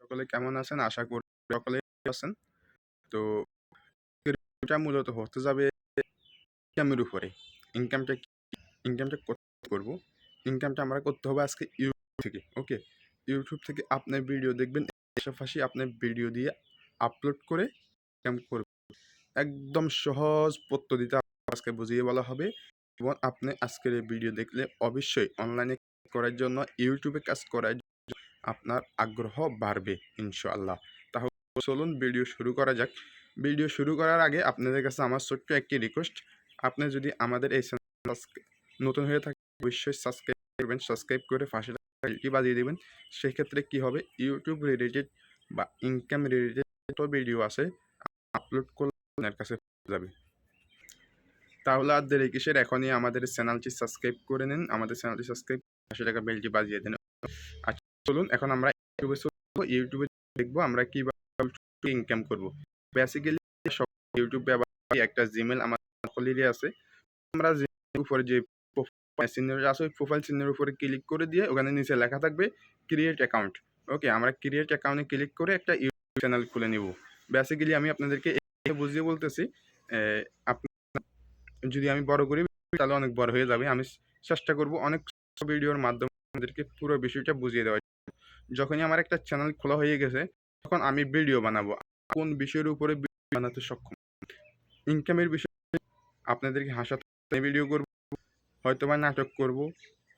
সকলে কেমন আছেন? আশা করি সকলেই আছেন। তো এটা মূলত হতে যাবে ইনকামের উপরে। ইনকামটা কি? ইনকামটা কোত্থেকে করব? ইনকামটা আমরা করতে হবে আজকে ইউটিউব থেকে। ওকে? ইউটিউব থেকে আপনার ভিডিও দেখবেন, পাশাপাশি আপনার ভিডিও দিয়ে আপলোড করে ইনকাম করবেন। একদম সহজ পদ্ধতিতে আজকে বুঝিয়ে বলা হবে এবং আপনি আজকের এই ভিডিও দেখলে অবশ্যই অনলাইনে করার জন্য, ইউটিউবে কাজ করার আপনার আগ্রহ বাড়বে ইনশাআল্লাহ। তাহলে চলুন ভিডিও শুরু করা যাক। ভিডিও শুরু করার আগে আপনাদের কাছে আমার ছোট্ট একটি রিকোয়েস্ট, আপনি যদি আমাদের এই চ্যানেল নতুন হয়ে থাকে অবশ্যই সাবস্ক্রাইব করবেন, সাবস্ক্রাইব করে পাশে বেলটি বাজিয়ে দেবেন। সেক্ষেত্রে কি হবে, ইউটিউব রিলেটেড বা ইনকাম রিলেটেড যত ভিডিও আছে আপলোড করলে আপনার কাছে যাবে। তাহলে আর দেরি কিসের, এখনই আমাদের চ্যানেলটি সাবস্ক্রাইব করে নিন। আমাদের চ্যানেলটি সাবস্ক্রাইব পাশে টাকা বেলটি বাজিয়ে দিন। আচ্ছা চলুন এখন আমরা ইউটিউবে দেখবো আমরা কিভাবে ইনকাম করব। বেসিক্যালি সব ইউটিউব ব্যবহার একটা জিমেল আমার সকলেরই আছে। আমরা জিমেলের উপরে যে প্রোফাইল চিহ্নটা আছে ওই প্রোফাইল চিহ্নের উপরে ক্লিক করে দিয়ে ওখানে নিচে লেখা থাকবে ক্রিয়েট অ্যাকাউন্ট। ওকে, আমরা ক্রিয়েট অ্যাকাউন্টে ক্লিক করে একটা ইউটিউব চ্যানেল খুলে নিব। বেসিক্যালি আমি আপনাদেরকে বুঝিয়ে বলতেছি, যদি আমি বড় করি তাহলে অনেক বড় হয়ে যাবে। আমি চেষ্টা করব অনেক ভিডিওর মাধ্যমে আপনাদেরকে পুরো বিষয়টা বুঝিয়ে দেওয়ার। যখনই আমার একটা চ্যানেল খোলা হয়ে গেছে তখন আমি ভিডিও বানাবো। কোন বিষয়ের উপরে ভিডিও বানাতে সক্ষম? ইনকামের বিষয়ে আপনাদেরকে হাসাতে ভিডিও করব, হয়তোবা নাটক করব,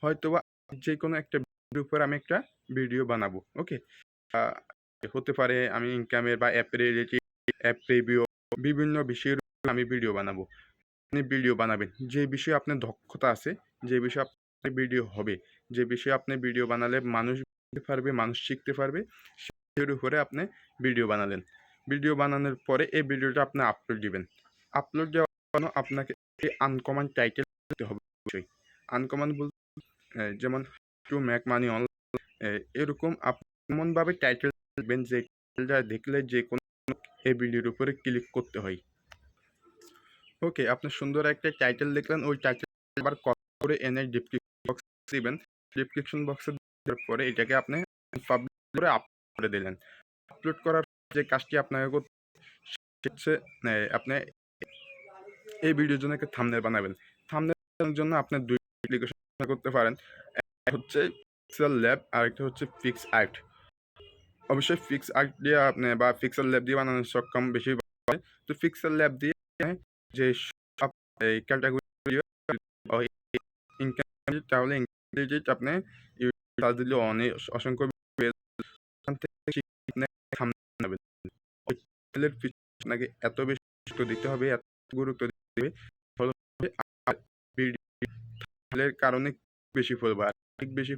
হয়তোবা যে কোনো একটা ভিডিওর উপর আমি একটা ভিডিও বানাবো। ওকে, হতে পারে আমি ইনকামের বা অ্যাপ রিলেটেড, অ্যাপ রিভিউ, বিভিন্ন বিষয়ের উপর আমি ভিডিও বানাবো। আপনি ভিডিও বানাবেন যে বিষয়ে আপনার দক্ষতা আছে, যে বিষয়ে আপনার ভিডিও হবে, যে বিষয়ে আপনি ভিডিও বানালে মানুষ বুঝতে পারবে, মানুষ শিখতে পারবে, সেটার উপরে আপনি ভিডিও বানালেন। ভিডিও বানানোর পরে এই ভিডিওটা আপনি আপলোড দিবেন। আপলোড দেওয়ার জন্য আপনাকে আনকমন টাইটেল দিতে হবে। আনকমন বলতে যেমন টু মেক মানি অনলাইন, এরকম এমনভাবে টাইটেল দিবেন যে টাইটেলটা দেখলে যে কোনো এই ভিডিওর উপরে ক্লিক করতে হয়। ওকে, আপনি সুন্দর একটা টাইটেল লিখলেন, ওই টাইটেল আবার কপি করে এনে ডেসক্রিপশন বক্সে দিবেন। ডেসক্রিপশন বক্সে দেওয়ার পরে এটাকে আপনি পাবলিশ করে আপলোড করে দিলেন। আপলোড করার যে কাজটি আপনাকে করতে হচ্ছে, আপনি এই ভিডিওর জন্য একটা থাম্বনেল বানাবেন। থাম্বনেলের জন্য আপনি দুই অ্যাপ্লিকেশন করতে পারেন। একটা হচ্ছে পিক্সেল ল্যাব আর একটা হচ্ছে ফিক্স আর্ট। অবশ্যই ফিক্স আর্ট দিয়ে আপনি বা পিক্সেল ল্যাব দিয়ে বানানোর সক্ষম বেশি। তো পিক্সেল ল্যাব দিয়ে যে সব এই ক্যাটাগরি ইনকাম, তাহলে ইংরেজিতে আপনি ইউটিউব দিলে অনেক অসংখ্য আপনাকে এত বেশি গুরুত্ব দিতে হবে, এত গুরুত্ব দিতে হবে কারণে বেশি ফলবে, আর বেশি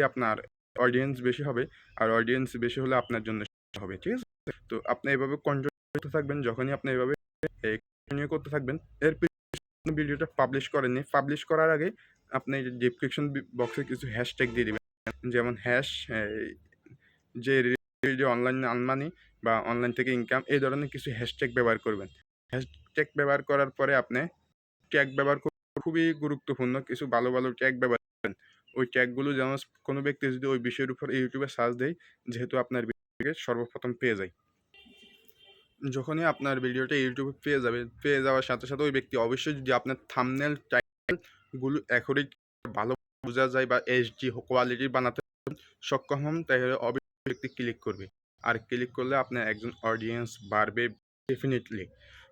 আপনার অডিয়েন্স বেশি হবে, আর অডিয়েন্স বেশি হলে আপনার জন্য হবে। ঠিক আছে, তো আপনি এভাবে কন্টিনিউ করতে থাকবেন। যখনই আপনি এভাবে কন্টিনিউ করতে থাকবেন, এর ভিডিওটা পাবলিশ করেননি, পাবলিশ করার আগে আপনি ডেসক্রিপশন বক্সে কিছু হ্যাশট্যাগ দিয়ে দিবেন। যেমন যে ভিডিও অনলাইন আনমানি বা অনলাইন থেকে ইনকাম, এই ধরনের কিছু হ্যাশট্যাগ ব্যবহার করবেন। হ্যাশট্যাগ ব্যবহার করার পরে আপনি ট্যাগ ব্যবহার খুবই গুরুত্বপূর্ণ কিছু ভালো ভালো ট্যাগ ব্যবহার করেন। ওই ট্যাগগুলো যেন কোনো ব্যক্তি যদি ওই বিষয়ের উপর ইউটিউবে সার্চ দেয়, যেহেতু আপনার ভিডিওকে সর্বপ্রথম পেয়ে যায়। যখনই আপনার ভিডিওটা ইউটিউবে পেয়ে যাওয়ার সাথে সাথে ওই ব্যক্তি অবশ্যই যদি আপনার থাম্বনেল টাইটেলগুলো অ্যাকুরেট ভালো বোঝা যায় বা এইচডি কোয়ালিটির বানাতে সক্ষম হন, তাহলে অবশ্যই ব্যক্তি ক্লিক করবে। আর ক্লিক করলে আপনার একজন অডিয়েন্স বাড়বে ডেফিনেটলি।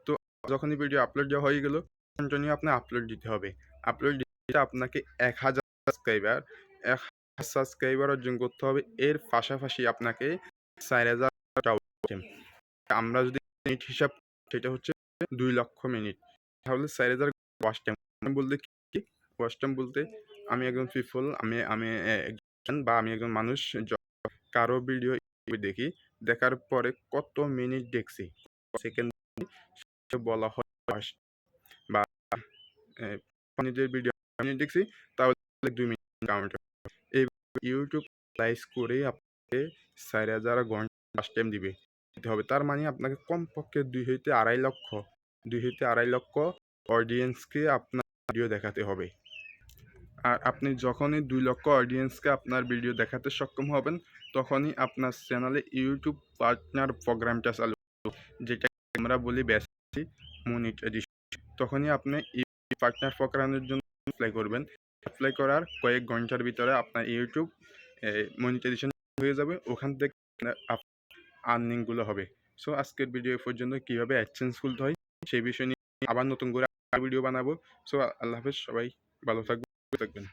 তো যখনই ভিডিও আপলোড দেওয়া হয়ে গেল, কন্টিনিউ আপনি আপলোড দিতে হবে। আপলোড দিতে আপনাকে 1000 সাবস্ক্রাইবার অর্জন করতে হবে। এর পাশাপাশি আপনাকে 4000 আমরা যদি মিনিট হিসাব, সেটা হচ্ছে 2 লক্ষ মিনিট। তাহলে 4000 ওয়াচ টাইম বলতে কি? ওয়াচ টাইম বলতে আমি একজন পিপল, আমি আমি একজন মানুষ কারো ভিডিও দেখি, দেখার পরে কত মিনিট দেখছি, সেকেন্ড বলা হয় বা নিজের ভিডিও মিনিট দেখছি, তাহলে 2 মিনিট কাউন্ট। এই ইউটিউব লাইস করে আপনাকে 4000 ঘন্টা ওয়াচ টাইম দিতে হবে। তার মানে আপনাকে কমপক্ষে 2 হইতে আড়াই লক্ষ অডিয়েন্সকে আপনার ভিডিও দেখাতে হবে। আর আপনি যখনই 2 লক্ষ অডিয়েন্সকে আপনার ভিডিও দেখাতে সক্ষম হবেন, তখনই আপনার চ্যানেলে ইউটিউব পার্টনার প্রোগ্রামটা চালু, যেটা আমরা বলি বেসিক মনিটাইজেশন। তখনই আপনি ইউটিউব পার্টনার প্রোগ্রামের জন্য অ্যাপ্লাই করবেন। অ্যাপ্লাই করার কয়েক ঘন্টার ভিতরে আপনার ইউটিউব মনিটাইজেশন হয়ে যাবে। ওখান থেকে আর্নিংগুলো হবে। সো আজকের ভিডিও এ পর্যন্ত, কীভাবে অ্যাডসেন্স খুলতে হয় সেই বিষয় নিয়ে আবার নতুন করে ভিডিও বানাবো। সো আল্লাহ হাফেজ, সবাই ভালো থাকবেন।